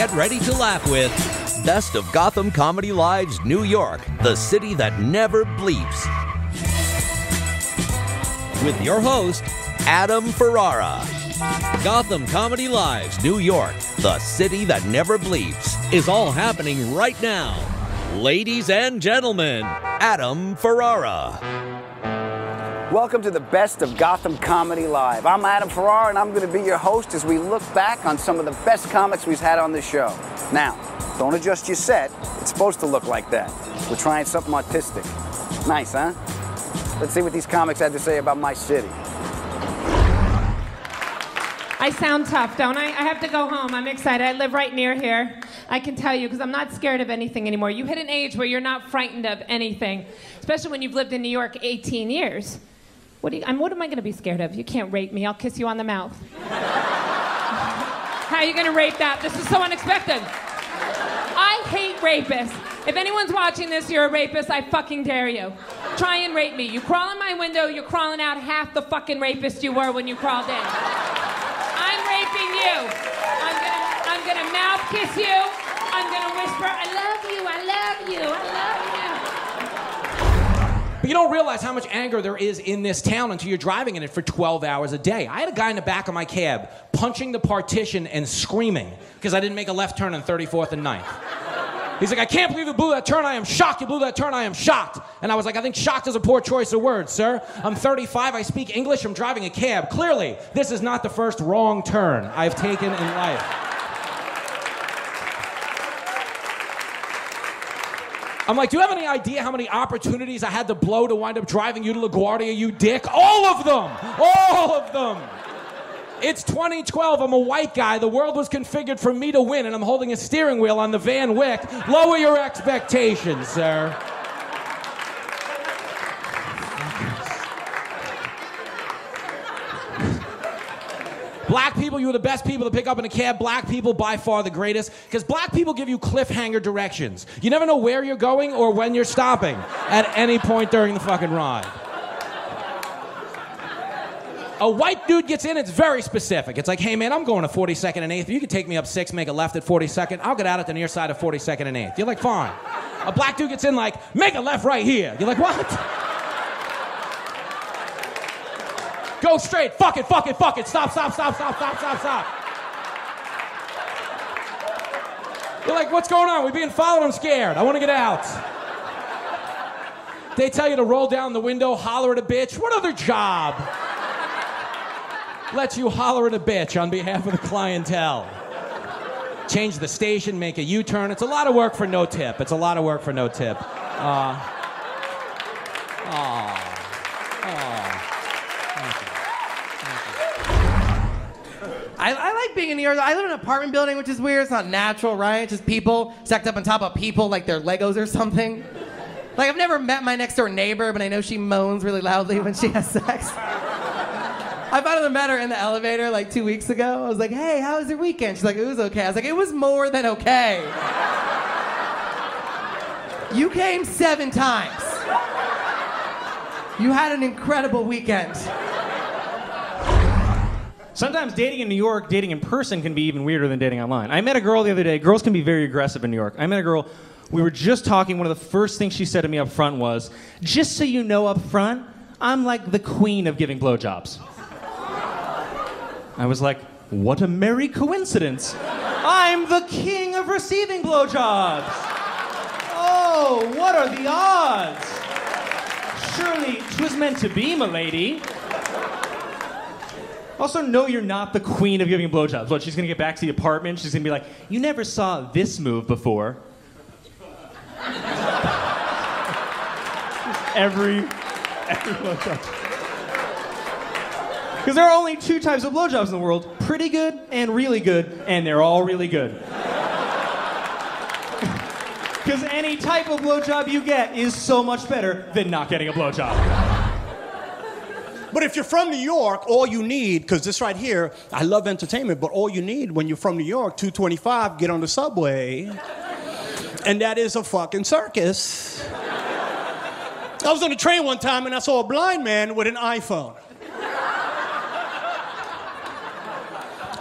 get ready to laugh with Best of Gotham Comedy Live's New York, the city that never bleeps. With your host, Adam Ferrara. Gotham Comedy Live's New York, the city that never bleeps, is all happening right now. Ladies and gentlemen, Adam Ferrara. Welcome to the Best of Gotham Comedy Live. I'm Adam Ferrara, and I'm going to be your host as we look back on some of the best comics we've had on this show. Now, don't adjust your set. It's supposed to look like that. We're trying something artistic. Nice, huh? Let's see what these comics had to say about my city. I sound tough, don't I? I have to go home. I'm excited. I live right near here. I can tell you, because I'm not scared of anything anymore. You hit an age where you're not frightened of anything, especially when you've lived in New York 18 years. What am I going to be scared of? You can't rape me. I'll kiss you on the mouth. How are you going to rape that? This is so unexpected. I hate rapists. If anyone's watching this, you're a rapist, I fucking dare you. Try and rape me. You crawl in my window, you're crawling out half the fucking rapist you were when you crawled in. I'm raping you. I'm gonna mouth kiss you. I'm gonna whisper, I love you, I love you, I love you. But you don't realize how much anger there is in this town until you're driving in it for 12 hours a day. I had a guy in the back of my cab punching the partition and screaming because I didn't make a left turn on 34th and 9th. He's like, I can't believe you blew that turn. I am shocked you blew that turn. I am shocked. And I was like, I think shocked is a poor choice of words, sir. I'm 35. I speak English. I'm driving a cab. Clearly, this is not the first wrong turn I've taken in life. I'm like, do you have any idea how many opportunities I had to blow to wind up driving you to LaGuardia, you dick? All of them! All of them! It's 2012, I'm a white guy, the world was configured for me to win, and I'm holding a steering wheel on the Van Wyck. Lower your expectations, sir. Black people, you are the best people to pick up in a cab. Black people, by far the greatest. Because black people give you cliffhanger directions. You never know where you're going or when you're stopping at any point during the fucking ride. A white dude gets in, it's very specific. It's like, hey man, I'm going to 42nd and 8th. If you could take me up 6, make a left at 42nd, I'll get out at the near side of 42nd and 8th. You're like, fine. A black dude gets in like, make a left right here. You're like, what? Go straight, fuck it, fuck it, fuck it. Stop, stop, stop, stop, stop, stop, stop. You're like, what's going on? We're being followed, I'm scared. I want to get out. They tell you to roll down the window, holler at a bitch. What other job lets you holler at a bitch on behalf of the clientele? Change the station, make a U-turn. It's a lot of work for no tip. It's a lot of work for no tip. I like being in New York. I live in an apartment building, which is weird. It's not natural, right? It's just people stacked up on top of people like they're Legos or something. Like, I've never met my next door neighbor, but I know she moans really loudly when she has sex. I finally met her in the elevator like 2 weeks ago. I was like, hey, how was your weekend? She's like, it was okay. I was like, it was more than okay. You came 7 times. You had an incredible weekend. Sometimes dating in New York, dating in person can be even weirder than dating online. I met a girl the other day. Girls can be very aggressive in New York. I met a girl, we were just talking. One of the first things she said to me up front was, just so you know up front, I'm like the queen of giving blowjobs. I was like, what a merry coincidence. I'm the king of receiving blowjobs. Oh, what are the odds? Surely 'twas meant to be, m'lady. Also, no, you're not the queen of giving blowjobs. What, she's gonna get back to the apartment, she's gonna be like, you never saw this move before. every blowjob. Because there are only 2 types of blowjobs in the world, pretty good and really good, and they're all really good. Because any type of blowjob you get is so much better than not getting a blowjob. But if you're from New York, all you need, because this right here, I love entertainment, but all you need when you're from New York, 225, get on the subway, and that is a fucking circus. I was on the train one time and I saw a blind man with an iPhone.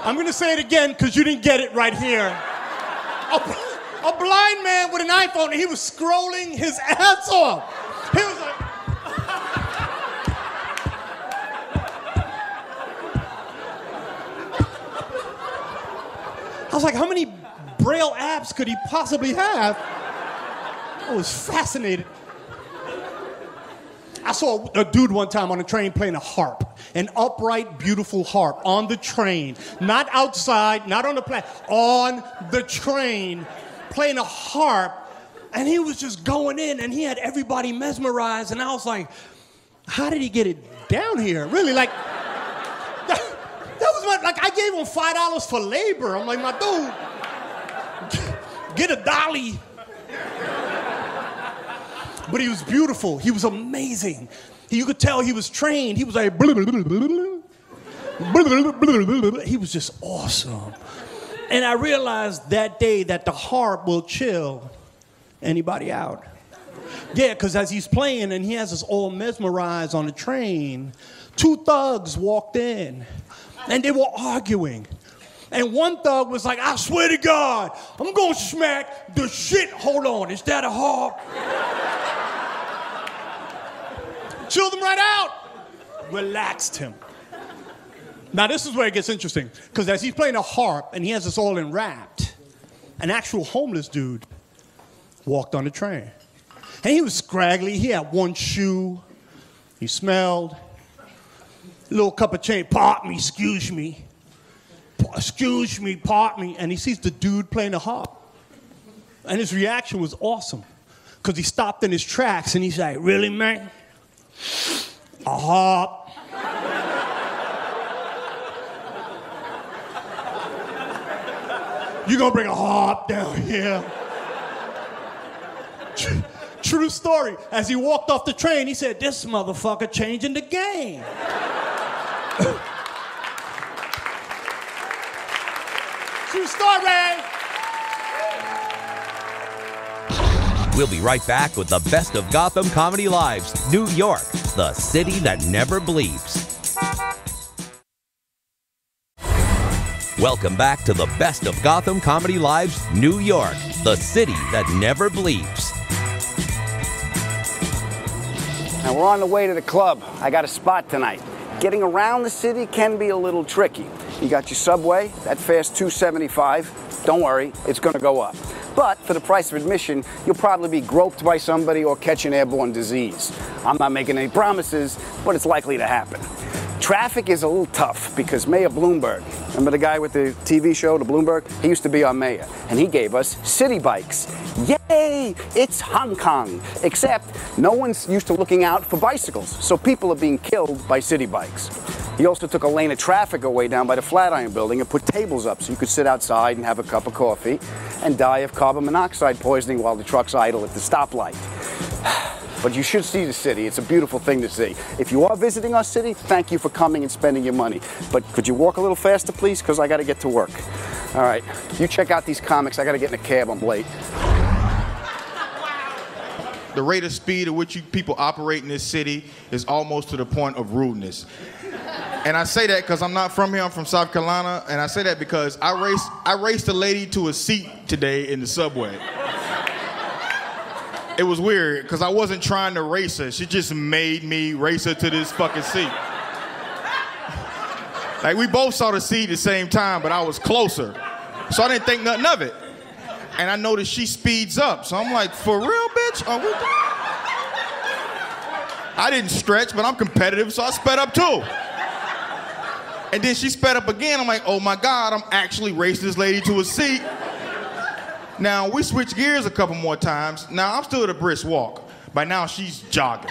I'm gonna say it again because you didn't get it right here. a blind man with an iPhone, and he was scrolling his ass off. He was like, I was like, how many Braille apps could he possibly have? I was fascinated. I saw a dude one time on a train playing a harp, an upright, beautiful harp on the train, not outside, not on the platform, on the train, playing a harp, and he was just going in, and he had everybody mesmerized, and I was like, how did he get it down here? Really, like, that was my, like, I gave him $5 for labor. I'm like, my dude, get a dolly. But he was beautiful. He was amazing. You could tell he was trained. He was like, he was just awesome. And I realized that day that the harp will chill anybody out. Yeah, because as he's playing and he has us all mesmerized on the train, two thugs walked in and they were arguing. And one thug was like, I swear to God, I'm gonna smack the shit. Hold on, is that a harp? Chilled him right out. Relaxed him. Now this is where it gets interesting, because as he's playing a harp and he has us all enwrapped, an actual homeless dude walked on the train. And he was scraggly, he had one shoe, he smelled, a little cup of change, pardon me, excuse me, pardon me, and he sees the dude playing the harp. And his reaction was awesome, because he stopped in his tracks and he's like, really, man? A harp? You gonna bring a harp down here? True story. As he walked off the train, he said, this motherfucker changing the game. True story. We'll be right back with the best of Gotham Comedy Live's New York, the city that never bleeps. Welcome back to the best of Gotham Comedy Live's New York, the city that never bleeps. Now we're on the way to the club. I got a spot tonight. Getting around the city can be a little tricky. You got your subway, that fare's $2.75. Don't worry, it's gonna go up. But for the price of admission, you'll probably be groped by somebody or catch an airborne disease. I'm not making any promises, but it's likely to happen. Traffic is a little tough because Mayor Bloomberg, remember the guy with the TV show, the Bloomberg? He used to be our mayor, and he gave us city bikes. Yay! It's Hong Kong. Except no one's used to looking out for bicycles, so people are being killed by city bikes. He also took a lane of traffic away down by the Flatiron Building and put tables up so you could sit outside and have a cup of coffee and die of carbon monoxide poisoning while the truck's idle at the stoplight. But you should see the city. It's a beautiful thing to see. If you are visiting our city, thank you for coming and spending your money. But could you walk a little faster, please? Because I got to get to work. All right, you check out these comics. I got to get in a cab. I'm late. The rate of speed at which you people operate in this city is almost to the point of rudeness. And I say that because I'm not from here, I'm from South Carolina, and I say that because I raced a lady to a seat today in the subway. It was weird, because I wasn't trying to race her. She just made me race her to this fucking seat. Like, we both saw the seat at the same time, but I was closer. So I didn't think nothing of it. And I noticed she speeds up, so I'm like, for real, bitch? Are we... I didn't stretch, but I'm competitive, so I sped up too. And then she sped up again. I'm like, oh my God, I'm actually racing this lady to a seat. Now, we switched gears a couple more times. Now, I'm still at a brisk walk. By now, she's jogging.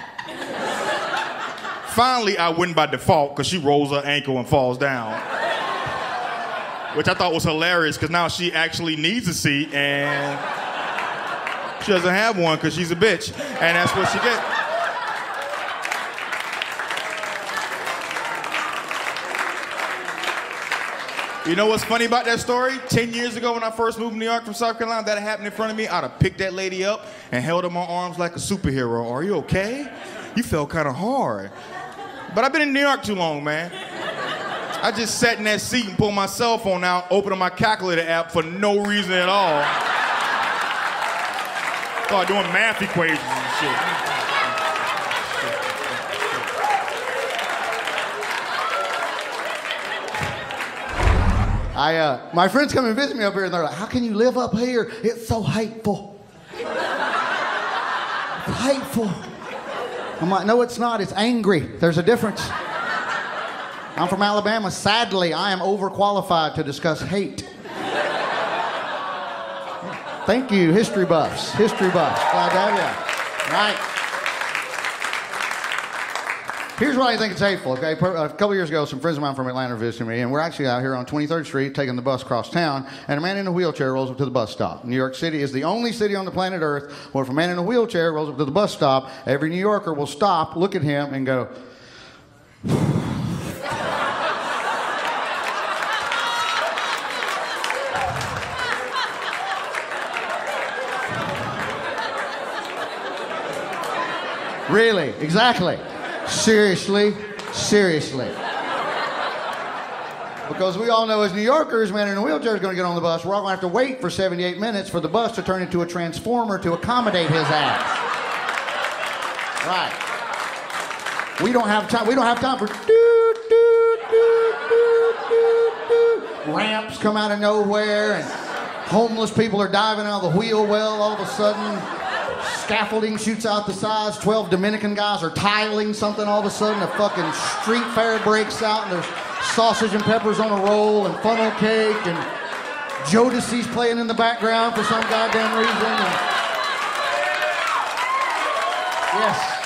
Finally, I win by default because she rolls her ankle and falls down. Which I thought was hilarious because now she actually needs a seat and she doesn't have one because she's a bitch. And that's what she gets. You know what's funny about that story? 10 years ago when I first moved to New York from South Carolina, that happened in front of me, I'd have picked that lady up and held her in my arms like a superhero. Are you okay? You felt kind of hard. But I've been in New York too long, man. I just sat in that seat and pulled my cell phone out, opened my calculator app for no reason at all. Start doing math equations and shit. My friends come and visit me up here, and they're like, "How can you live up here? It's so hateful." It's hateful. I'm like, "No, it's not. It's angry. There's a difference." I'm from Alabama. Sadly, I am overqualified to discuss hate. Thank you, history buffs. History buffs. Glad to have you. Right. Here's why I think it's hateful, okay? A couple years ago, some friends of mine from Atlanta visited me, and we're actually out here on 23rd Street taking the bus across town, and a man in a wheelchair rolls up to the bus stop. New York City is the only city on the planet Earth where if a man in a wheelchair rolls up to the bus stop, every New Yorker will stop, look at him, and go, really? Exactly. Seriously? Seriously. Because we all know as New Yorkers, man in a wheelchair is going to get on the bus. We're all going to have to wait for 78 minutes for the bus to turn into a transformer to accommodate his ass. Right. We don't have time. We don't have time for ramps come out of nowhere and homeless people are diving out of the wheel well all of a sudden. Scaffolding shoots out the sides. 12 Dominican guys are tiling something all of a sudden. A fucking street fair breaks out and there's sausage and peppers on a roll and funnel cake and Jodeci's playing in the background for some goddamn reason. And... yes.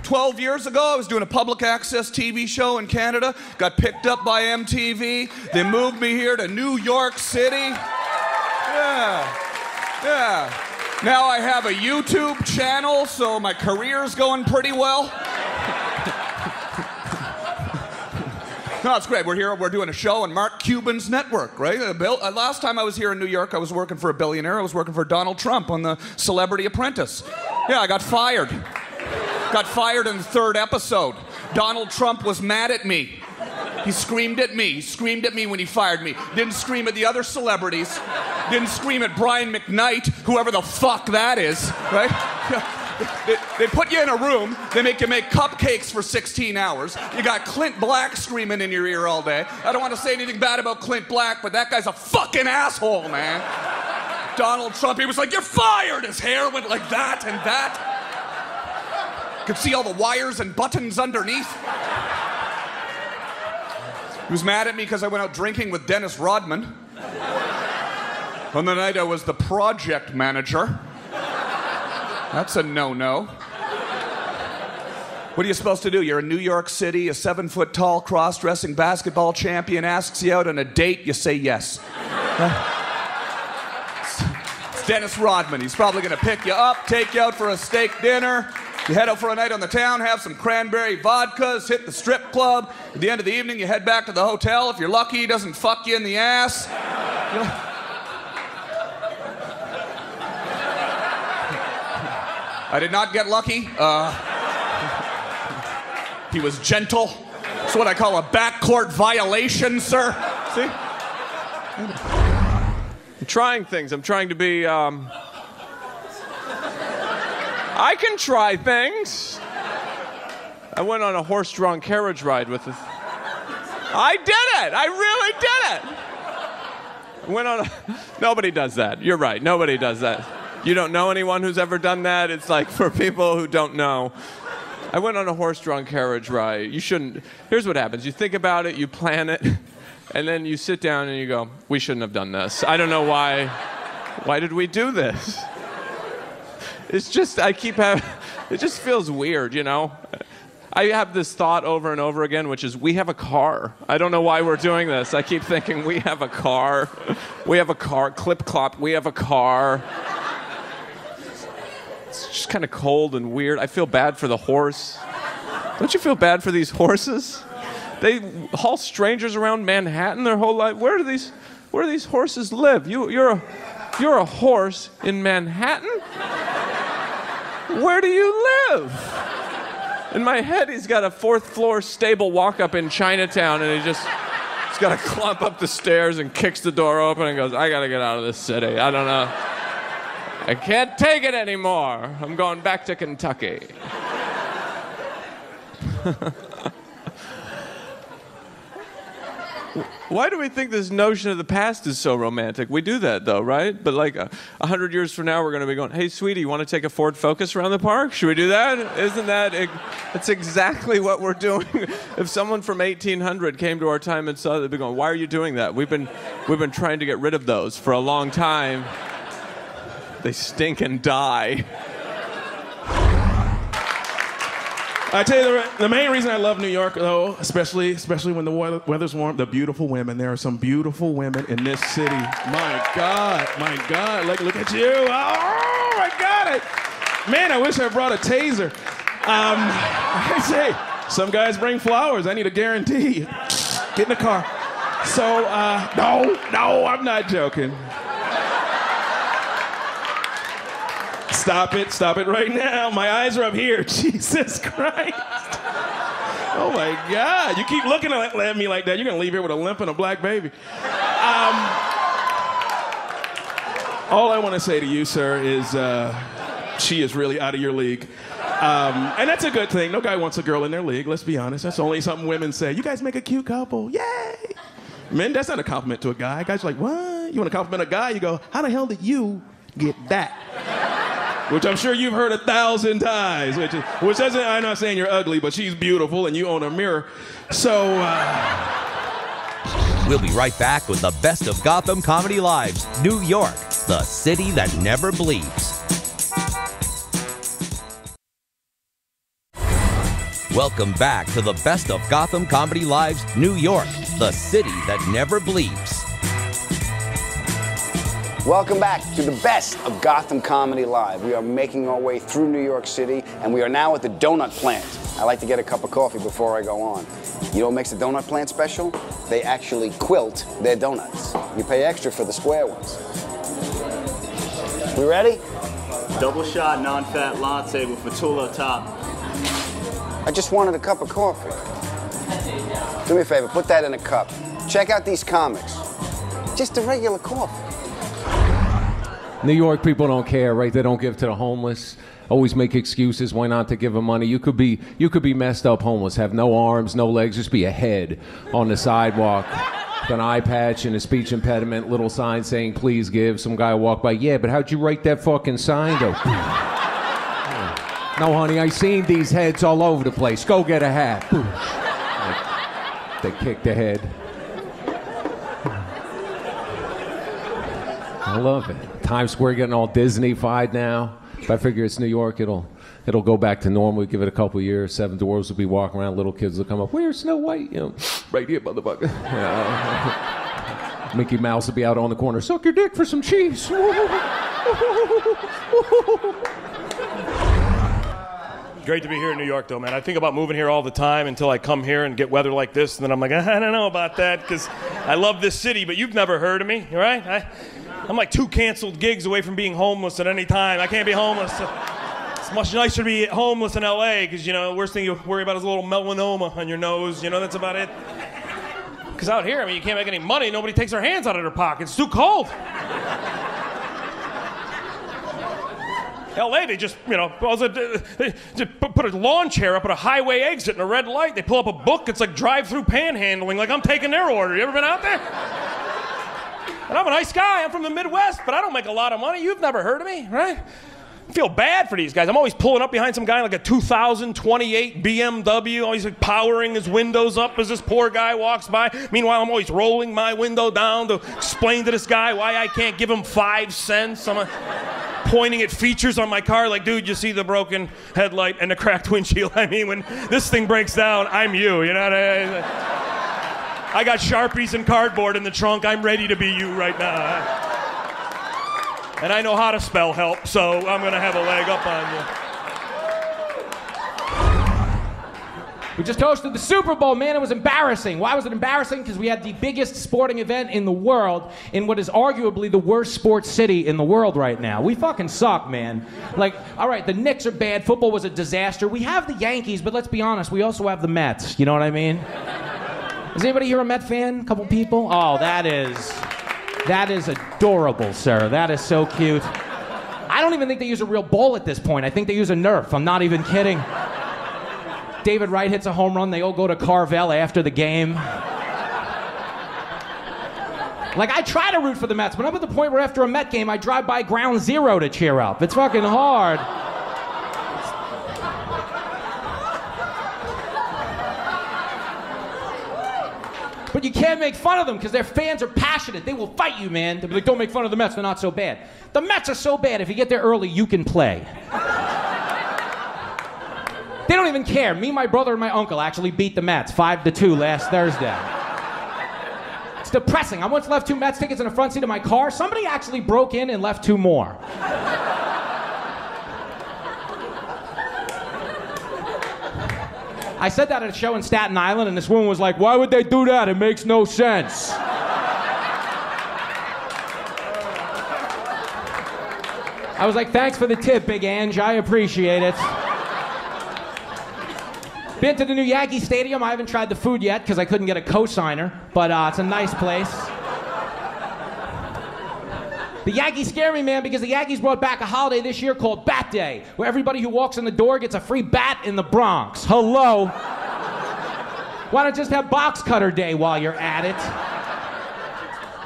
12 years ago, I was doing a public access TV show in Canada, got picked up by MTV. They moved me here to New York City. Yeah. Now I have a YouTube channel, so my career's going pretty well. No, it's great. We're here, we're doing a show on Mark Cuban's network, right? Last time I was here in New York, I was working for a billionaire. I was working for Donald Trump on the Celebrity Apprentice. Yeah, I got fired. Got fired in the 3rd episode. Donald Trump was mad at me. He screamed at me. He screamed at me when he fired me. Didn't scream at the other celebrities. Didn't scream at Brian McKnight, whoever the fuck that is, right? They put you in a room, they make you make cupcakes for 16 hours. You got Clint Black screaming in your ear all day. I don't want to say anything bad about Clint Black, but that guy's a fucking asshole, man. Donald Trump, he was like, "You're fired!" His hair went like that and that. Could see all the wires and buttons underneath. He was mad at me because I went out drinking with Dennis Rodman. On the night I was the project manager. That's a no-no. What are you supposed to do? You're in New York City, a 7-foot-tall cross-dressing basketball champion asks you out on a date, you say yes. It's Dennis Rodman. He's probably gonna pick you up, take you out for a steak dinner. You head out for a night on the town, have some cranberry vodkas, hit the strip club. At the end of the evening, you head back to the hotel. If you're lucky, he doesn't fuck you in the ass. I did not get lucky. He was gentle. It's what I call a backcourt violation, sir. See? I'm trying things. I'm trying to be, I can try things. I went on a horse-drawn carriage ride with I did it! I really did it! I went on Nobody does that. You're right. Nobody does that. You don't know anyone who's ever done that? It's like for people who don't know. I went on a horse-drawn carriage ride. You shouldn't. Here's what happens. You think about it, you plan it, and then you sit down and you go, we shouldn't have done this. I don't know why. Why did we do this? It's just, it just feels weird, you know? I have this thought over and over again, which is we have a car. I don't know why we're doing this. I keep thinking we have a car. We have a car. Clip-clop, we have a car. It's just kind of cold and weird. I feel bad for the horse. Don't you feel bad for these horses? They haul strangers around Manhattan their whole life. Where do these horses live? You're a horse in Manhattan? Where do you live? In my head, he's got a 4th floor stable walk-up in Chinatown, and he's got to clump up the stairs and kicks the door open and goes, I got to get out of this city. I don't know. I can't take it anymore. I'm going back to Kentucky. Why do we think this notion of the past is so romantic? We do that, though, right? But like 100 years from now, we're going to be going, hey, sweetie, you want to take a Ford Focus around the park? Should we do that? Isn't that, that's exactly what we're doing. If someone from 1800 came to our time and saw that, they'd be going, why are you doing that? We've been trying to get rid of those for a long time. They stink and die. I tell you, the main reason I love New York, though, especially when the weather's warm, the beautiful women. There are some beautiful women in this city. My God. Like, look at you. Oh, my God. Man, I wish I brought a taser. I say, some guys bring flowers. I need a guarantee. Get in the car. So, no, I'm not joking. Stop it right now. My eyes are up here. Jesus Christ. Oh my God. You keep looking at me like that, you're gonna leave here with a limp and a black baby. All I want to say to you, sir, is she is really out of your league. And that's a good thing. No guy wants a girl in their league, let's be honest. That's only something women say. You guys make a cute couple. Yay. Men, that's not a compliment to a guy. Guys are like, what? You want to compliment a guy? You go, how the hell did you get that? Which I'm sure you've heard 1,000 times. Which doesn't, I'm not saying you're ugly, but she's beautiful and you own a mirror. So, We'll be right back with the best of Gotham Comedy Live's New York, the city that never bleeps. Welcome back to the best of Gotham Comedy Live's New York, the city that never bleeps. Welcome back to the best of Gotham Comedy Live. We are making our way through New York City, and we are now at the donut plant. I like to get a cup of coffee before I go on. You know what makes the donut plant special? They actually quilt their donuts. You pay extra for the square ones. We ready? Double shot, non-fat latte with Fatula top. I just wanted a cup of coffee. Do me a favor, put that in a cup. Check out these comics. Just a regular coffee. New York people don't care, right? They don't give to the homeless. Always make excuses why not to give them money. You could be messed up homeless, have no arms, no legs, just be a head on the sidewalk, with an eye patch and a speech impediment, little sign saying please give. Some guy walk by, yeah, but how'd you write that fucking sign? Go, no, honey, I seen these heads all over the place. Go get a hat. They kick the head. I love it. Times Square getting all Disney-fied now. But I figure it's New York, it'll go back to normal. We give it a couple years. 7 dwarves will be walking around. Little kids will come up. Where's Snow White? You know, right here, motherfucker. Mickey Mouse will be out on the corner. Suck your dick for some cheese. Great to be here in New York, though, man. I think about moving here all the time until I come here and get weather like this, and then I'm like, I don't know about that, because I love this city, but you've never heard of me, right? I'm like 2 canceled gigs away from being homeless at any time. I can't be homeless. It's much nicer to be homeless in L.A., because, you know, the worst thing you worry about is a little melanoma on your nose. You know, that's about it. Because out here, I mean, you can't make any money. Nobody takes their hands out of their pockets. It's too cold. L.A., they just, you know, they just put a lawn chair up at a highway exit and a red light. They pull up a book. It's like drive-through panhandling, like I'm taking their order. You ever been out there? And I'm a nice guy. I'm from the Midwest, but I don't make a lot of money. You've never heard of me, right? I feel bad for these guys. I'm always pulling up behind some guy in like a 2028 BMW, always like powering his windows up as this poor guy walks by. Meanwhile, I'm always rolling my window down to explain to this guy why I can't give him 5 cents. I'm pointing at features on my car like, dude, you see the broken headlight and the cracked windshield? I mean, when this thing breaks down, I'm you, you know what I mean? I got Sharpies and cardboard in the trunk. I'm ready to be you right now. And I know how to spell help, so I'm going to have a leg up on you. We just hosted the Super Bowl, man. It was embarrassing. Why was it embarrassing? Because we had the biggest sporting event in the world in what is arguably the worst sports city in the world right now. We fucking suck, man. Like, all right, the Knicks are bad. Football was a disaster. We have the Yankees, but let's be honest, we also have the Mets. You know what I mean? Is anybody here a Met fan? A couple people? Oh, that is adorable, sir. That is so cute. I don't even think they use a real ball at this point. I think they use a Nerf. I'm not even kidding. David Wright hits a home run. They all go to Carvel after the game. Like, I try to root for the Mets, but I'm at the point where after a Met game, I drive by Ground Zero to cheer up. It's fucking hard. But you can't make fun of them because their fans are passionate. They will fight you, man. They'll be like, don't make fun of the Mets. They're not so bad. The Mets are so bad. If you get there early, you can play. They don't even care. Me, my brother, and my uncle actually beat the Mets 5-2 last Thursday. It's depressing. I once left 2 Mets tickets in the front seat of my car. Somebody actually broke in and left 2 more. I said that at a show in Staten Island, and this woman was like, why would they do that? It makes no sense. I was like, thanks for the tip, Big Ange. I appreciate it. Been to the new Yankee Stadium. I haven't tried the food yet because I couldn't get a cosigner, but it's a nice place. The Yankees scare me, man, because the Yankees brought back a holiday this year called Bat Day, where everybody who walks in the door gets a free bat in the Bronx. Hello? Why not just have Box Cutter Day while you're at it?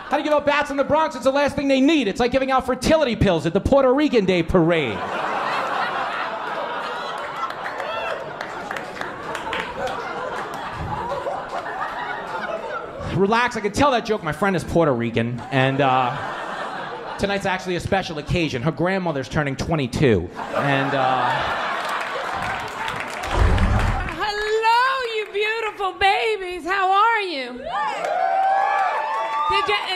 How do you give out bats in the Bronx? It's the last thing they need. It's like giving out fertility pills at the Puerto Rican Day parade. Relax, I can tell that joke. My friend is Puerto Rican, and tonight's actually a special occasion. Her grandmother's turning 22, and Hello, you beautiful babies. How are you?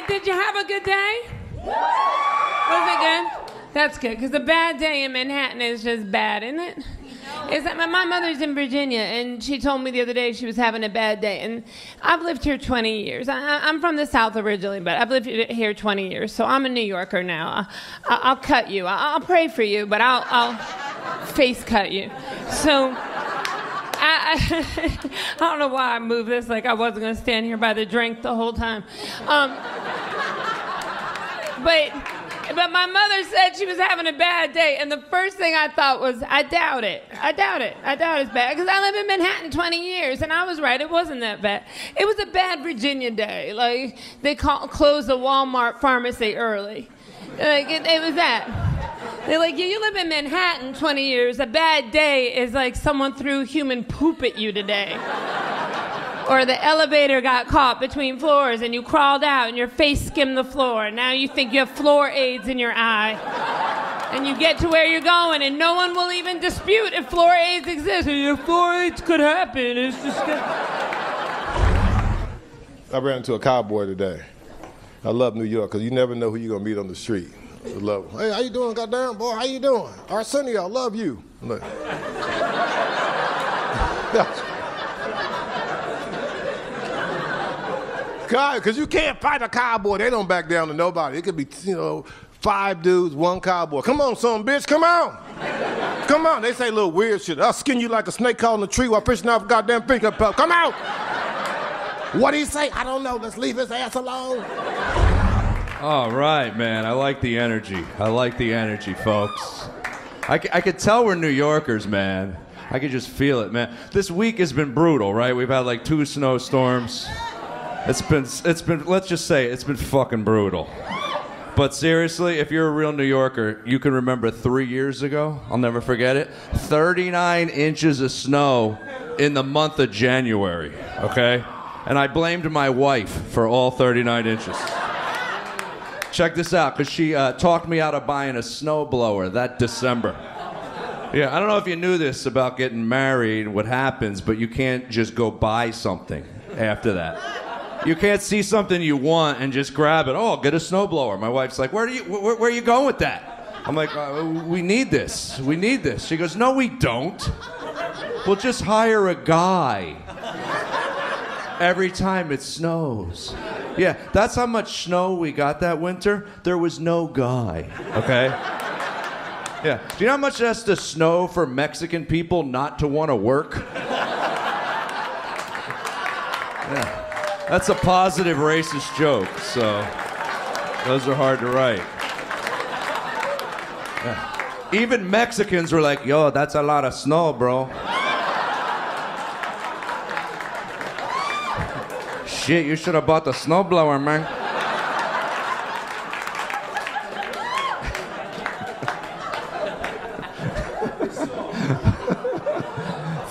Did you have a good day? Was it good? That's good, because a bad day in Manhattan is just bad, isn't it? Is that my mother's in Virginia, and she told me the other day she was having a bad day. And I've lived here 20 years. I'm from the South originally, but I've lived here 20 years, so I'm a New Yorker now. I'll cut you. I'll pray for you, but I'll face cut you. So I don't know why I moved this like I wasn't going to stand here by the drink the whole time. But my mother said she was having a bad day, and the first thing I thought was, I doubt it. I doubt it's bad, because I lived in Manhattan 20 years, and I was right, it wasn't that bad. It was a bad Virginia day. Like, they closed the Walmart pharmacy early. Like, it was that. They're like, you live in Manhattan 20 years, a bad day is like someone threw human poop at you today. Or the elevator got caught between floors and you crawled out and your face skimmed the floor. And now you think you have floor aids in your eye. And you get to where you're going and no one will even dispute if floor aids exist. Your floor aids could happen. It's just I ran into a cowboy today. I love New York because you never know who you're going to meet on the street. I love him. Hey, how you doing, goddamn boy? How you doing? Arsenio, I love you. Look. God, because you can't fight a cowboy. They don't back down to nobody. It could be, 5 dudes, 1 cowboy. Come on, son, bitch, come on. Come on. They say little weird shit. I'll skin you like a snake caught in a tree while fishing off a goddamn finger pup. Come out. What do he say? I don't know. Let's leave his ass alone. All right, man. I like the energy. Folks. I could tell we're New Yorkers, man. I could just feel it, man. This week has been brutal, right? We've had like 2 snowstorms. It's been, let's just say, it's been fucking brutal. But seriously, if you're a real New Yorker, you can remember 3 years ago, I'll never forget it, 39 inches of snow in the month of January, okay? And I blamed my wife for all 39 inches. Check this out, because she talked me out of buying a snowblower that December. Yeah, I don't know if you knew this about getting married, what happens, but you can't just go buy something after that. You can't see something you want and just grab it. Oh, I'll get a snowblower. My wife's like, where are you going with that? I'm like, we need this. We need this. She goes, no, we don't. We'll just hire a guy every time it snows. Yeah, that's how much snow we got that winter. There was no guy, okay? Yeah. Do you know how much it has to snow for Mexican people not to want to work? Yeah. That's a positive racist joke, so those are hard to write. Even Mexicans were like, yo, that's a lot of snow, bro. Shit, you should have bought the snowblower, man.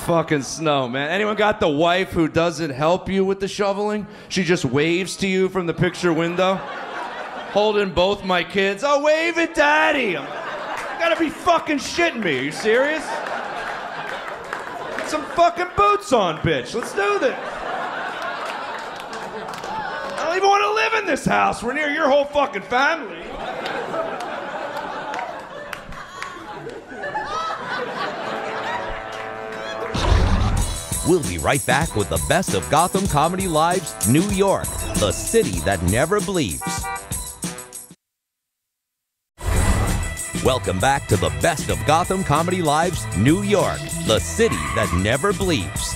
Fucking snow, man. Anyone got the wife who doesn't help you with the shoveling? She just waves to you from the picture window. Holding both my kids. Oh, wave at daddy. You gotta be fucking shitting me. Are you serious? Get some fucking boots on, bitch. Let's do this. I don't even want to live in this house. We're near your whole fucking family. We'll be right back with the best of Gotham Comedy Live's New York, the city that never bleeps. Welcome back to the best of Gotham Comedy Live's New York, the city that never bleeps.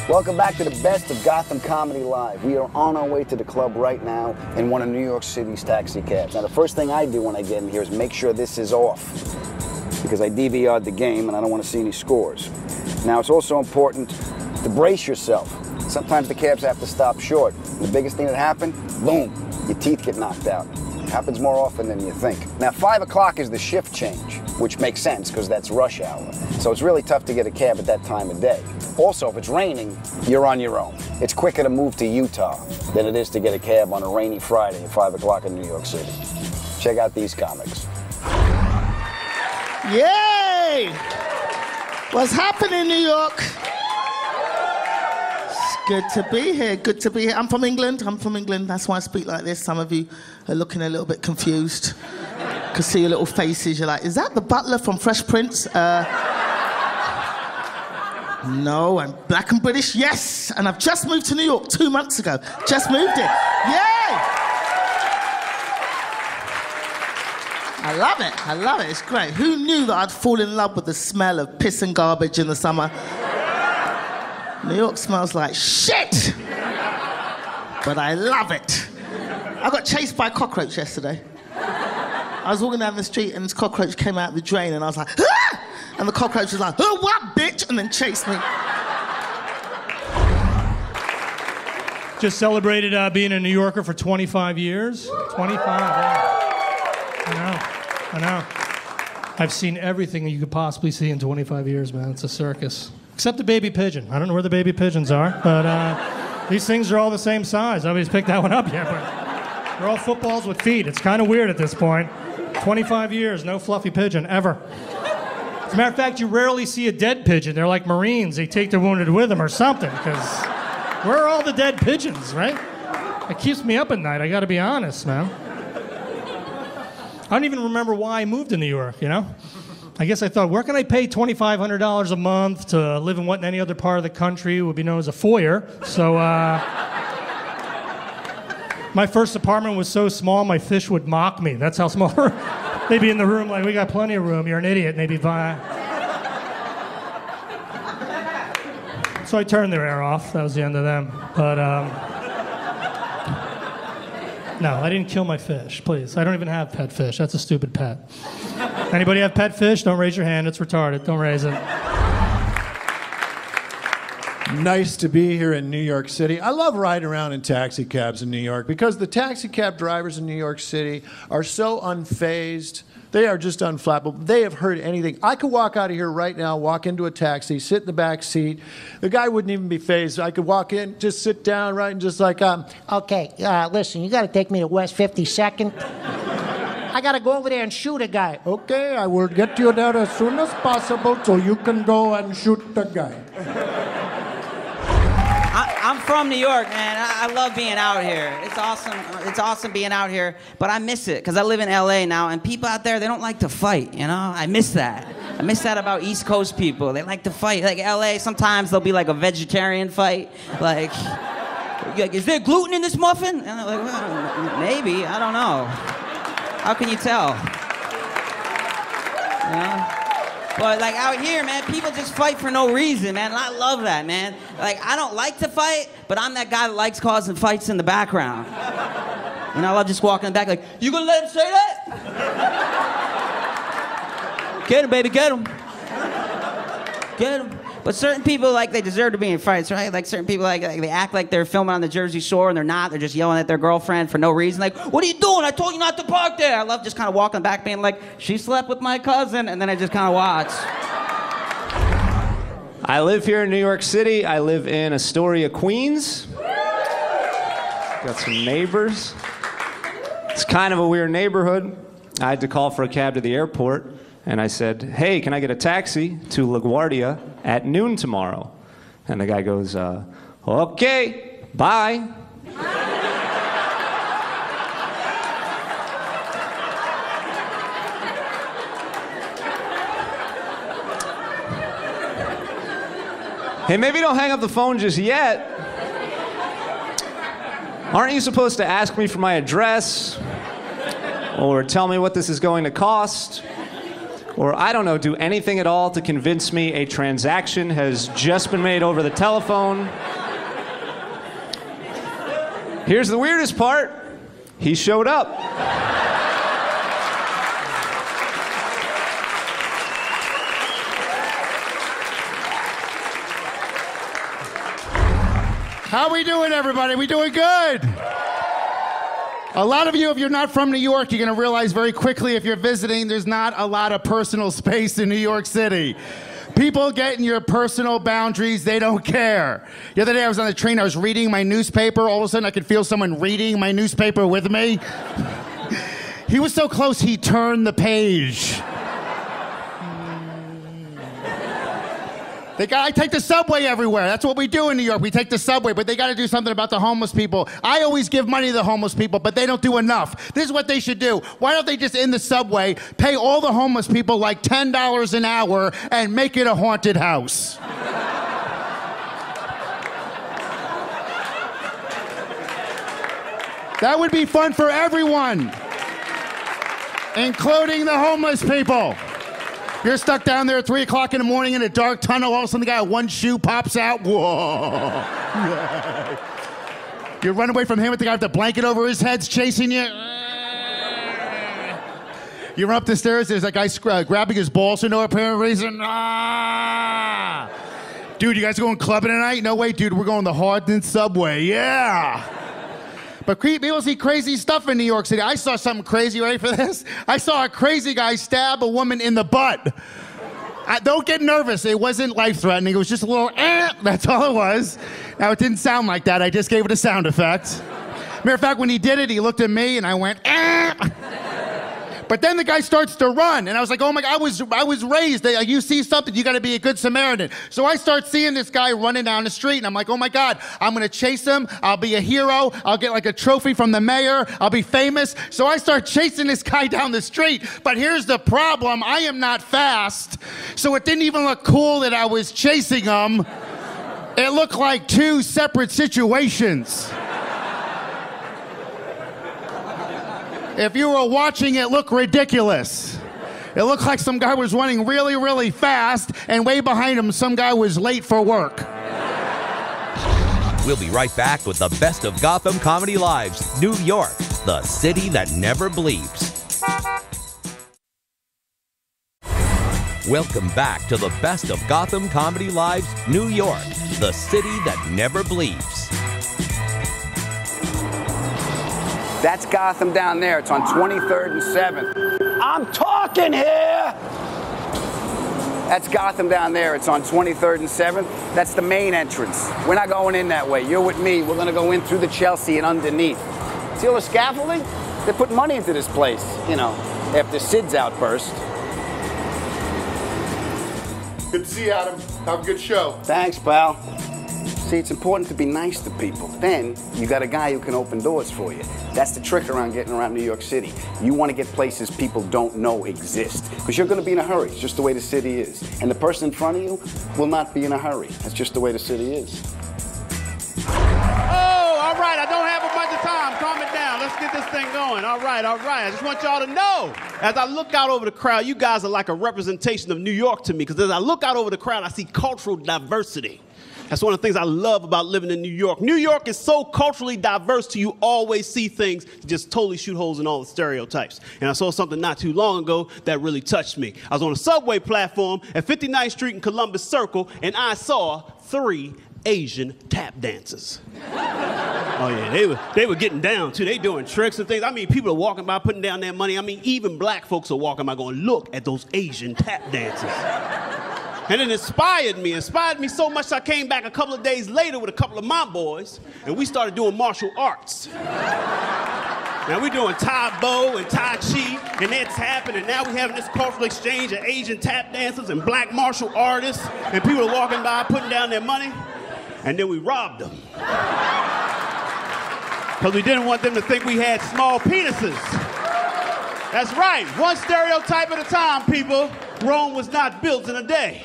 Welcome back to the best of Gotham Comedy Live. We are on our way to the club right now in one of New York City's taxi cabs. Now, the first thing I do when I get in here is make sure this is off, because I DVR'd the game and I don't want to see any scores. Now, it's also important to brace yourself. Sometimes the cabs have to stop short. The biggest thing that happened, boom, your teeth get knocked out. It happens more often than you think. Now, 5 o'clock is the shift change, which makes sense because that's rush hour. So it's really tough to get a cab at that time of day. Also, if it's raining, you're on your own. It's quicker to move to Utah than it is to get a cab on a rainy Friday at 5 o'clock in New York City. Check out these comics. Yay! What's happening, New York? It's good to be here, good to be here. I'm from England, that's why I speak like this. Some of you are looking a little bit confused. Can see your little faces, you're like, is that the butler from Fresh Prince? No, I'm black and British, yes! And I've just moved to New York 2 months ago. Just moved here, yay! I love it, it's great. Who knew that I'd fall in love with the smell of piss and garbage in the summer? New York smells like shit! But I love it. I got chased by a cockroach yesterday. I was walking down the street and this cockroach came out the drain and I was like, ah! And the cockroach was like, oh, what, bitch? And then chased me. Just celebrated being a New Yorker for 25 years. 25, yeah. I know. I've seen everything you could possibly see in 25 years, man. It's a circus. Except the baby pigeon. I don't know where the baby pigeons are, but these things are all the same size. Nobody's picked that one up yet, but they're all footballs with feet. It's kind of weird at this point. 25 years, no fluffy pigeon, ever. As a matter of fact, you rarely see a dead pigeon. They're like Marines. They take their wounded with them or something, because where are all the dead pigeons, right? It keeps me up at night, I gotta be honest, man. I don't even remember why I moved to New York, you know? I guess I thought, where can I pay $2,500 a month to live in what in any other part of the country would be known as a foyer? So, my first apartment was so small, my fish would mock me. That's how small. They'd be in the room like, we got plenty of room, you're an idiot. And they'd be fine. So I turned their air off. That was the end of them. But, no, I didn't kill my fish, please. I don't even have pet fish. That's a stupid pet. Anybody have pet fish? Don't raise your hand. It's retarded. Don't raise it. Nice to be here in New York City. I love riding around in taxi cabs in New York because the taxi cab drivers in New York City are so unfazed. They are just unflappable. They have heard anything. I could walk out of here right now, walk into a taxi, sit in the back seat. The guy wouldn't even be fazed. I could walk in, just sit down, right, and just like, okay, listen, you got to take me to West 52nd. I got to go over there and shoot a guy. Okay, I will get you there as soon as possible so you can go and shoot the guy. I'm from New York, man. I love being out here. It's awesome. It's awesome being out here, but I miss it because I live in LA now, and people out there, they don't like to fight, you know? I miss that. I miss that about East Coast people. They like to fight. Like LA, sometimes there'll be like a vegetarian fight. Like, is there gluten in this muffin? And I'm like, well, maybe. I don't know. How can you tell? You know? But like out here, man, people just fight for no reason, man. And I love that, man. Like, I don't like to fight, but I'm that guy that likes causing fights in the background. You know, I love just walking in the back like, you gonna let him say that? Get him, baby, get him. Get him. But certain people, like, they deserve to be in fights, right? Like, certain people, like they act like they're filming on the Jersey Shore, and they're not. They're just yelling at their girlfriend for no reason. Like, what are you doing? I told you not to park there. I love just kind of walking back being like, she slept with my cousin, and then I just kind of watch. I live here in New York City. I live in Astoria, Queens. Got some neighbors. It's kind of a weird neighborhood. I had to call for a cab to the airport, and I said, hey, can I get a taxi to LaGuardia at noon tomorrow? And the guy goes, okay, bye. Hey, maybe don't hang up the phone just yet. Aren't you supposed to ask me for my address? Or tell me what this is going to cost? Or, I don't know, do anything at all to convince me a transaction has just been made over the telephone? Here's the weirdest part. He showed up. How we doing, everybody? We doing good? A lot of you, if you're not from New York, you're going to realize very quickly if you're visiting, there's not a lot of personal space in New York City. People get in your personal boundaries, they don't care. The other day I was on the train, I was reading my newspaper, all of a sudden I could feel someone reading my newspaper with me. He was so close, he turned the page. I take the subway everywhere. That's what we do in New York. We take the subway, but they got to do something about the homeless people. I always give money to the homeless people, but they don't do enough. This is what they should do. Why don't they just, in the subway, pay all the homeless people like $10 an hour and make it a haunted house? That would be fun for everyone, including the homeless people. You're stuck down there at 3 o'clock in the morning in a dark tunnel. All of a sudden, the guy with one shoe pops out. Whoa. You run away from him with the guy with the blanket over his head's chasing you. You run up the stairs. There's that guy grabbing his balls for no apparent reason. Dude, you guys going clubbing tonight? No way, dude. We're going the Hardin subway. Yeah. But people see crazy stuff in New York City. I saw something crazy, ready for this? I saw a crazy guy stab a woman in the butt. Don't get nervous. It wasn't life-threatening. It was just a little, that's all it was. Now, it didn't sound like that. I just gave it a sound effect. Matter of fact, when he did it, he looked at me, and I went, But then the guy starts to run, and I was like, oh my God, I was raised. You see something, you got to be a good Samaritan. So I start seeing this guy running down the street, and I'm like, oh my God, I'm going to chase him. I'll be a hero. I'll get like a trophy from the mayor. I'll be famous. So I start chasing this guy down the street. But here's the problem. I am not fast, so it didn't even look cool that I was chasing him. It looked like two separate situations. If you were watching, it looked ridiculous. It looked like some guy was running really, really fast, and way behind him, some guy was late for work. We'll be right back with the best of Gotham Comedy Live's New York, the city that never bleeps. Welcome back to the best of Gotham Comedy Live's New York, the city that never bleeps. That's Gotham down there. It's on 23rd and 7th. I'm talking here! That's Gotham down there. It's on 23rd and 7th. That's the main entrance. We're not going in that way. You're with me. We're going to go in through the Chelsea and underneath. See all the scaffolding? They put money into this place, you know, after Sid's outburst. Good to see you, Adam. Have a good show. Thanks, pal. See, it's important to be nice to people. Then you got a guy who can open doors for you. That's the trick around getting around New York City. You want to get places people don't know exist, because you're going to be in a hurry. It's just the way the city is. And the person in front of you will not be in a hurry. That's just the way the city is. Oh, all right. I don't have a bunch of time. Calm it down. Let's get this thing going. All right. I just want y'all to know, as I look out over the crowd, you guys are like a representation of New York to me, because as I look out over the crowd, I see cultural diversity. That's one of the things I love about living in New York. New York is so culturally diverse to you always see things that just totally shoot holes in all the stereotypes. And I saw something not too long ago that really touched me. I was on a subway platform at 59th Street and Columbus Circle, and I saw 3 Asian tap dancers. Oh yeah, they were getting down too. They doing tricks and things. I mean, people are walking by putting down their money. I mean, even black folks are walking by going, look at those Asian tap dancers. And it inspired me so much I came back a couple of days later with a couple of my boys, and we started doing martial arts. Now we're doing Tai Bo and Tai Chi, and they're tapping, and now we're having this cultural exchange of Asian tap dancers and black martial artists, and people are walking by putting down their money, and then we robbed them. Because we didn't want them to think we had small penises. That's right, one stereotype at a time, people. Rome was not built in a day.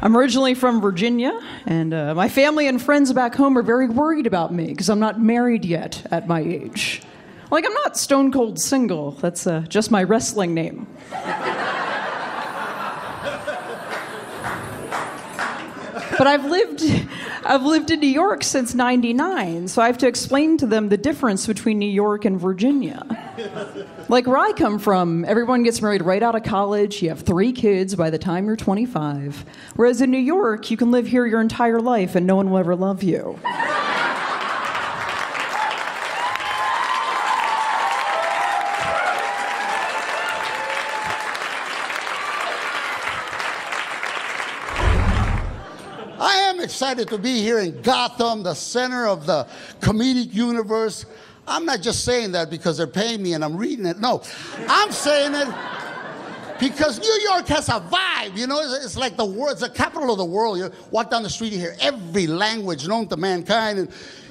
I'm originally from Virginia, and my family and friends back home are very worried about me because I'm not married yet at my age. Like, I'm not stone cold single. That's just my wrestling name. But I've lived in New York since '99, so I have to explain to them the difference between New York and Virginia. Like where I come from, everyone gets married right out of college, you have 3 kids by the time you're 25. Whereas in New York, you can live here your entire life and no one will ever love you. Excited to be here in Gotham, the center of the comedic universe. I'm not just saying that because they're paying me and I'm reading it. No, I'm saying it because New York has a vibe, you know? It's like the world, it's the capital of the world. You walk down the street, you hear every language known to mankind, and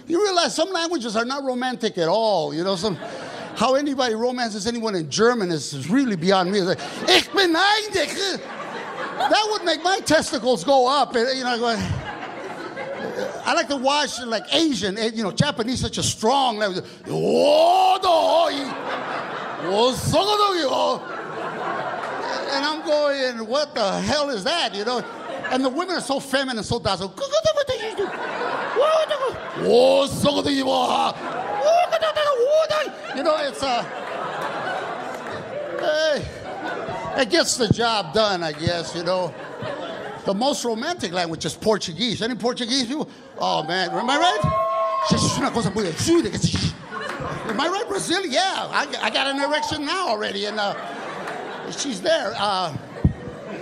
you realize some languages are not romantic at all, you know? How anybody romances anyone in German is really beyond me. It's like, ich bin einig. That would make my testicles go up, you know, going, I like to watch like Asian, you know, Japanese, such a strong language. And I'm going, what the hell is that, you know? And the women are so feminine, so docile. You know, it's hey, it gets the job done, I guess, you know. The most romantic language is Portuguese. Any Portuguese people? Oh, man, am I right? Am I right, Brazil? Yeah, I got an erection now already, and she's there.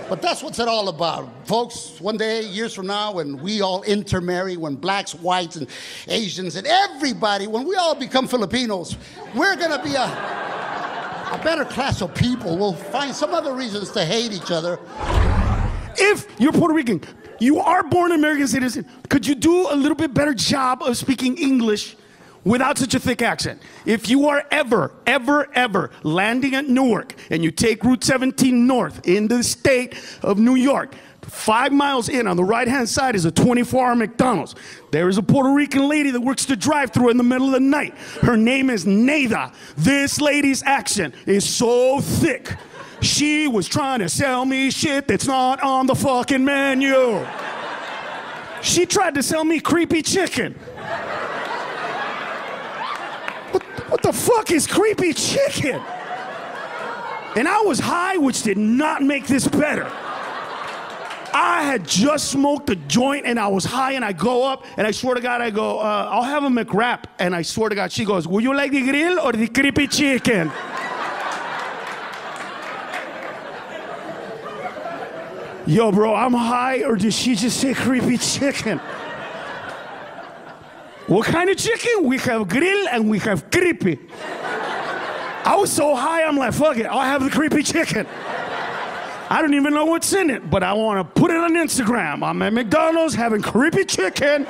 But that's what's it all about. Folks, one day, years from now, when we all intermarry, when blacks, whites, and Asians, and everybody, when we all become Filipinos, we're going to be a better class of people. We'll find some other reasons to hate each other. If you're Puerto Rican, you are born American citizen, could you do a little bit better job of speaking English without such a thick accent? If you are ever landing at Newark and you take Route 17 north in the state of New York, 5 miles in on the right-hand side is a 24-hour McDonald's. There is a Puerto Rican lady that works the drive-thru in the middle of the night. Her name is Neida. This lady's accent is so thick. She was trying to sell me shit that's not on the fucking menu. She tried to sell me creepy chicken. What the fuck is creepy chicken? And I was high, which did not make this better. I had just smoked a joint and I was high, and I go up and I swear to God, I go, I'll have a McWrap. And I swear to God, she goes, would you like the grill or the creepy chicken? Yo, bro, I'm high, or did she just say creepy chicken? What kind of chicken? We have grill and we have creepy. I was so high, I'm like, fuck it, I'll have the creepy chicken. I don't even know what's in it, but I want to put it on Instagram. I'm at McDonald's having creepy chicken.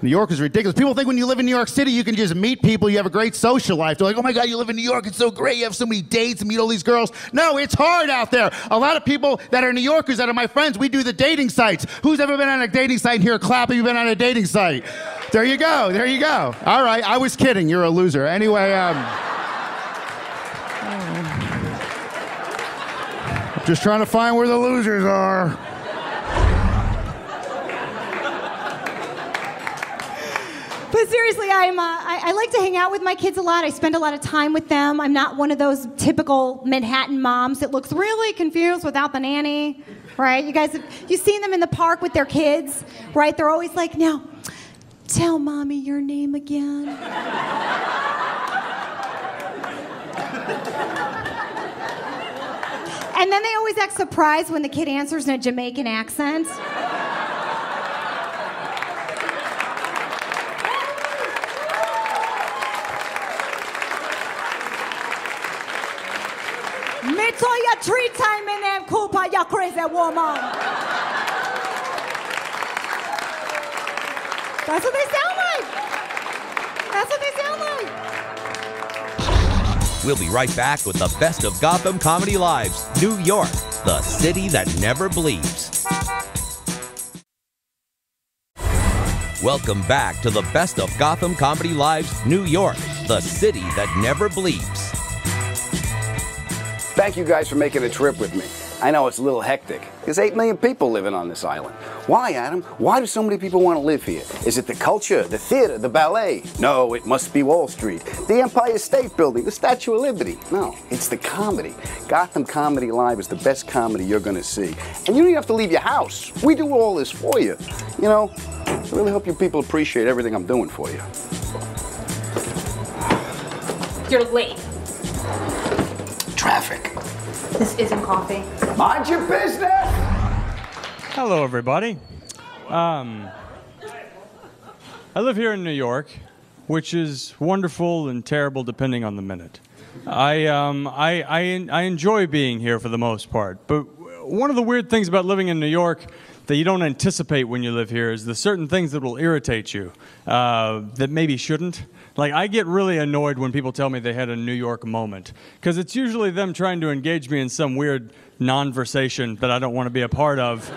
New York is ridiculous. People think when you live in New York City, you can just meet people, you have a great social life. They're like, oh my God, you live in New York, it's so great, you have so many dates and meet all these girls. No, it's hard out there. A lot of people that are New Yorkers, that are my friends, we do the dating sites. Who's ever been on a dating site here? Clap if you've been on a dating site. There you go. There you go. All right. I was kidding. You're a loser. Anyway, just trying to find where the losers are. But seriously, I like to hang out with my kids a lot. I spend a lot of time with them. I'm not one of those typical Manhattan moms that looks really confused without the nanny, right? You guys, you've seen them in the park with their kids, right? They're always like, now, tell mommy your name again. And then they always act surprised when the kid answers in a Jamaican accent. Me told you 3 times my name, Cooper, you crazy woman. That's what they sound like. That's what they sound like. We'll be right back with the best of Gotham Comedy Live's New York, the city that never bleeps. Welcome back to the best of Gotham Comedy Live's New York, the city that never bleeps. Thank you guys for making a trip with me. I know it's a little hectic. There's 8 million people living on this island. Why, Adam? Why do so many people want to live here? Is it the culture, the theater, the ballet? No, it must be Wall Street. The Empire State Building, the Statue of Liberty. No, it's the comedy. Gotham Comedy Live is the best comedy you're going to see. And you don't even have to leave your house. We do all this for you. You know, I really hope you people appreciate everything I'm doing for you. You're late. Traffic. This isn't coffee. Mind your business! Hello, everybody. I live here in New York, which is wonderful and terrible depending on the minute. I enjoy being here for the most part, but one of the weird things about living in New York that you don't anticipate when you live here is the certain things that will irritate you that maybe shouldn't. Like, I get really annoyed when people tell me they had a New York moment, because it's usually them trying to engage me in some weird non-versation that I don't want to be a part of.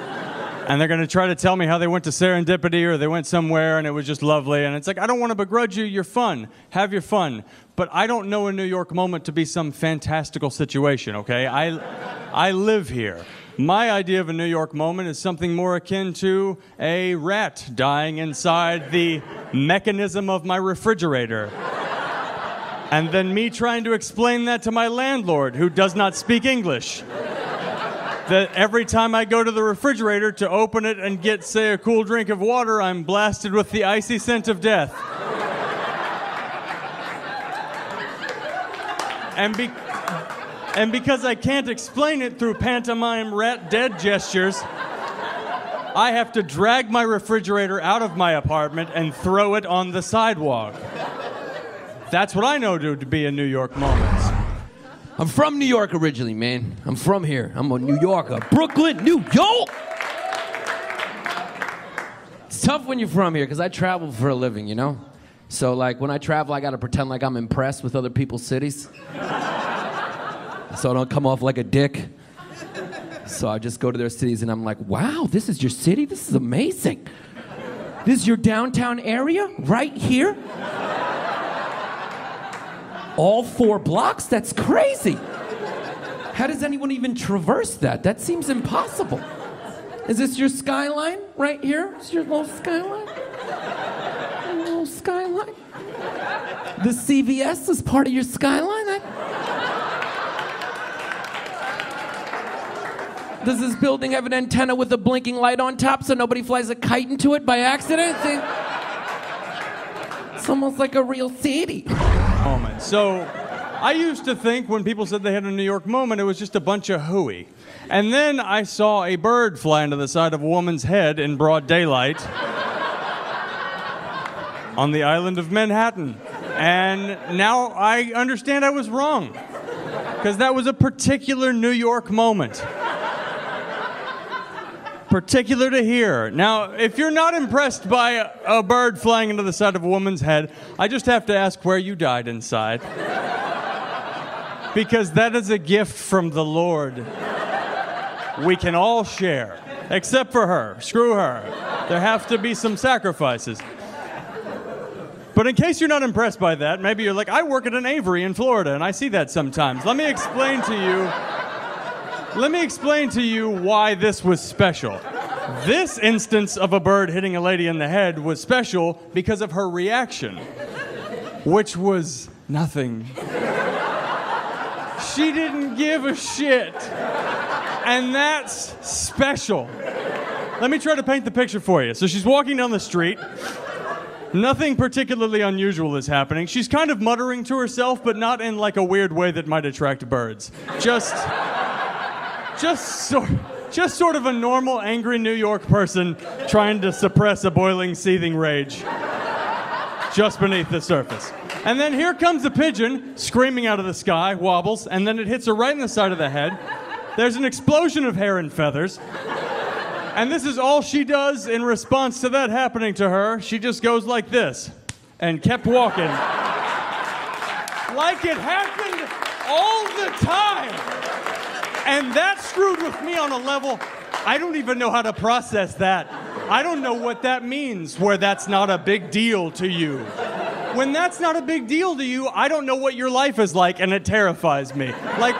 And they're going to try to tell me how they went to Serendipity or they went somewhere and it was just lovely. And it's like, I don't want to begrudge you. You're fun. Have your fun. But I don't know a New York moment to be some fantastical situation, okay? I live here. My idea of a New York moment is something more akin to a rat dying inside the mechanism of my refrigerator. And then me trying to explain that to my landlord, who does not speak English. That every time I go to the refrigerator to open it and get, say, a cool drink of water, I'm blasted with the icy scent of death. And because I can't explain it through pantomime rat dead gestures, I have to drag my refrigerator out of my apartment and throw it on the sidewalk. That's what I know to be a New York moment. I'm from New York originally, man. I'm from here. I'm a New Yorker. Brooklyn, New York! It's tough when you're from here, because I travel for a living, you know? So, like, when I travel, I gotta pretend like I'm impressed with other people's cities. So I don't come off like a dick. So I just go to their cities and I'm like, wow, this is your city? This is amazing. This is your downtown area? Right here? All 4 blocks? That's crazy. How does anyone even traverse that? That seems impossible. Is this your skyline right here? Is your little skyline? A little skyline? The CVS is part of your skyline? Does this building have an antenna with a blinking light on top so nobody flies a kite into it by accident? It's almost like a real city. Moment. So, I used to think when people said they had a New York moment, it was just a bunch of hooey. And then I saw a bird fly into the side of a woman's head in broad daylight on the island of Manhattan. And now I understand I was wrong, because that was a particular New York moment. Particular to here. Now, if you're not impressed by a bird flying into the side of a woman's head, I just have to ask where you died inside. Because that is a gift from the Lord. We can all share. Except for her. Screw her. There have to be some sacrifices. But in case you're not impressed by that, maybe you're like, I work at an Avery in Florida, and I see that sometimes. Let me explain to you why this was special. This instance of a bird hitting a lady in the head was special because of her reaction, which was nothing. She didn't give a shit. And that's special. Let me try to paint the picture for you. So she's walking down the street. Nothing particularly unusual is happening. She's kind of muttering to herself, but not in like a weird way that might attract birds. Just sort of a normal, angry New York person trying to suppress a boiling, seething rage just beneath the surface. And then here comes a pigeon screaming out of the sky, wobbles, and then it hits her right in the side of the head. There's an explosion of hair and feathers. And this is all she does in response to that happening to her. She just goes like this and kept walking. Like it happened all the time. And that screwed with me on a level I don't even know how to process that. I don't know what that means, where that's not a big deal to you. When that's not a big deal to you, I don't know what your life is like, and it terrifies me. Like,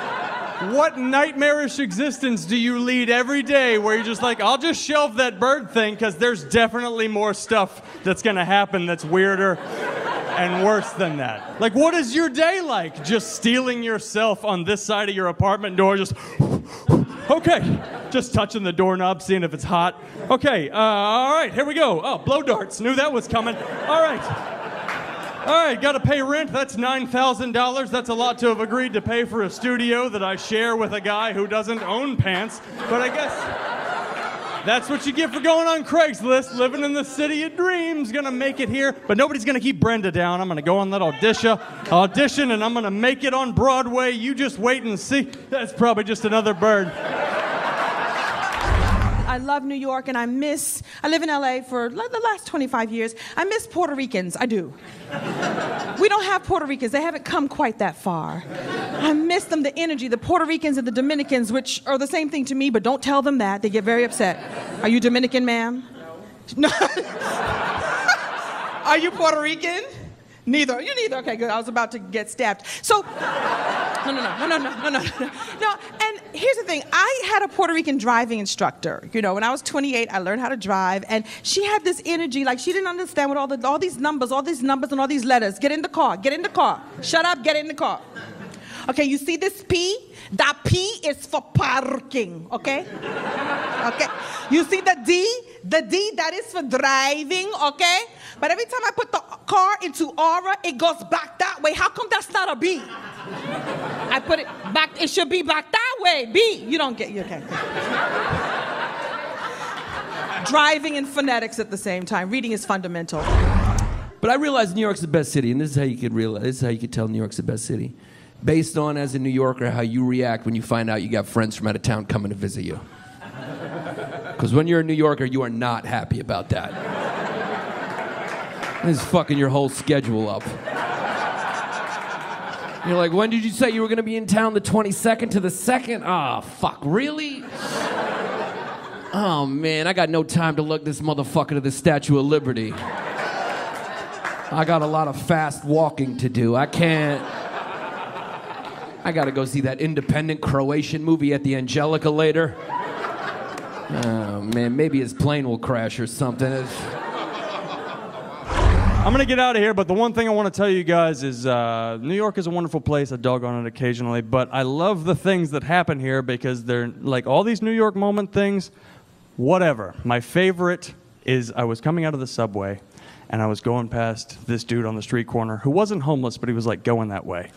what nightmarish existence do you lead every day where you're just like, I'll just shelve that bird thing because there's definitely more stuff that's going to happen that's weirder and worse than that. Like, what is your day like? Just stealing yourself on this side of your apartment door, just, okay, just touching the doorknob, seeing if it's hot. Okay, all right, here we go. Oh, blow darts, knew that was coming. All right, gotta pay rent. That's $9,000. That's a lot to have agreed to pay for a studio that I share with a guy who doesn't own pants. But I guess that's what you get for going on Craigslist, living in the city of dreams. Gonna make it here, but nobody's gonna keep Brenda down. I'm gonna go on that audition, and I'm gonna make it on Broadway. You just wait and see. That's probably just another bird. I love New York, and I live in LA for the last 25 years. I miss Puerto Ricans, I do. We don't have Puerto Ricans, they haven't come quite that far. I miss them, the energy, the Puerto Ricans and the Dominicans, which are the same thing to me, but don't tell them that, they get very upset. Are you Dominican, ma'am? No. Are you Puerto Rican? Neither. You're neither. Okay, good. I was about to get stabbed. So, no. And here's the thing. I had a Puerto Rican driving instructor. You know, when I was 28, I learned how to drive, and she had this energy, like she didn't understand what all these numbers and all these letters. Get in the car. Get in the car. Shut up. Get in the car. Okay, you see this P? That P is for parking, okay? Okay. You see the D? The D, that is for driving, okay? But every time I put the car into aura, it goes back that way. How come that's not a B? I put it back, it should be back that way, B. You don't get, okay. Driving and phonetics at the same time. Reading is fundamental. But I realize New York's the best city, and this is how you could tell New York's the best city. Based on, as a New Yorker, how you react when you find out you got friends from out of town coming to visit you. Because when you're a New Yorker, you are not happy about that. This is fucking your whole schedule up. You're like, when did you say you were going to be in town the 22nd to the 2nd? Ah, fuck, really? Oh, man, I got no time to lug this motherfucker to the Statue of Liberty. I got a lot of fast walking to do. I gotta go see that independent Croatian movie at the Angelica later. Oh, man, maybe his plane will crash or something. I'm gonna get out of here, but the one thing I want to tell you guys is New York is a wonderful place. I dog on it occasionally, but I love the things that happen here because they're like all these New York moment things, whatever. My favorite is I was coming out of the subway and I was going past this dude on the street corner who wasn't homeless, but he was like going that way.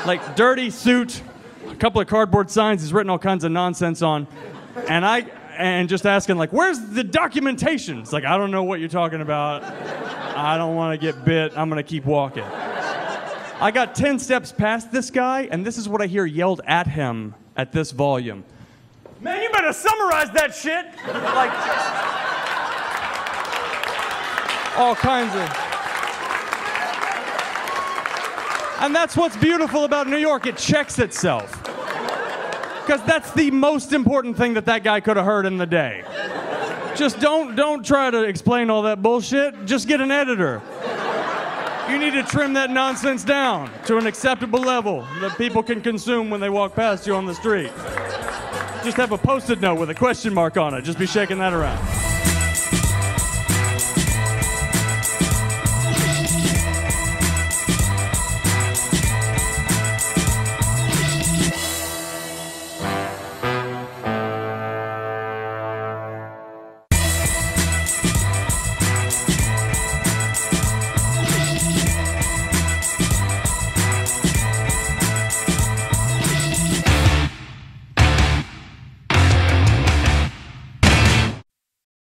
Like dirty suit, a couple of cardboard signs he's written all kinds of nonsense on, and just asking like, where's the documentation? It's like, I don't know what you're talking about. I don't want to get bit. I'm going to keep walking. I got 10 steps past this guy, and this is what I hear yelled at him at this volume. Man, you better summarize that shit. Like, all kinds of... And that's what's beautiful about New York. It checks itself. Because that's the most important thing that guy could have heard in the day. Just don't try to explain all that bullshit. Just get an editor. You need to trim that nonsense down to an acceptable level that people can consume when they walk past you on the street. Just have a Post-it note with a question mark on it. Just be shaking that around.